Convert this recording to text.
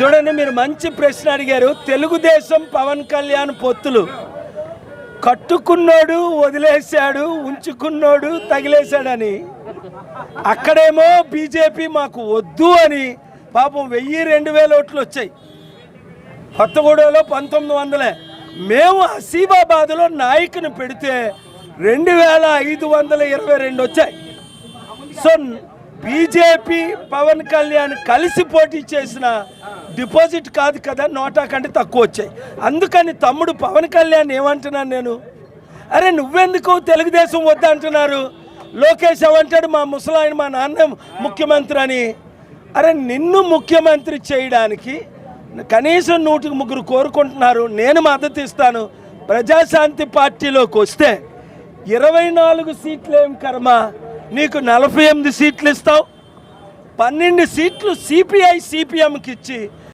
చూడండి, మీరు మంచి ప్రశ్న అడిగారు. తెలుగుదేశం పవన్ కళ్యాణ్ పొత్తులు కట్టుకున్నోడు వదిలేశాడు, ఉంచుకున్నోడు తగిలేశాడని, అక్కడేమో బీజేపీ మాకు వద్దు అని పాపం 1000-2000 ఓట్లు వచ్చాయి. కొత్తగూడలో 1900. మేము హసీబాబాద్లో నాయకుని పెడితే 2522 వచ్చాయి. సో బీజేపీ పవన్ కళ్యాణ్ కలిసి పోటీ చేసిన డిపాజిట్ కాదు కదా, నోటా కంటే తక్కువ వచ్చాయి. అందుకని తమ్ముడు పవన్ కళ్యాణ్ ఏమంటున్నాను నేను, అరే నువ్వెందుకు తెలుగుదేశం వద్దంటున్నారు, లోకేష్ ఏమంటాడు మా ముసలాయన మా నాన్న ముఖ్యమంత్రి అని. అరే నిన్ను ముఖ్యమంత్రి చేయడానికి కనీసం 103 కోరుకుంటున్నారు, నేను మద్దతు ఇస్తాను. ప్రజాశాంతి పార్టీలోకి వస్తే 24 సీట్లు ఏం కర్మ, నీకు 48 సీట్లు ఇస్తావు, 12 సీట్లు సిపిఐ సిపిఎంకి ఇచ్చి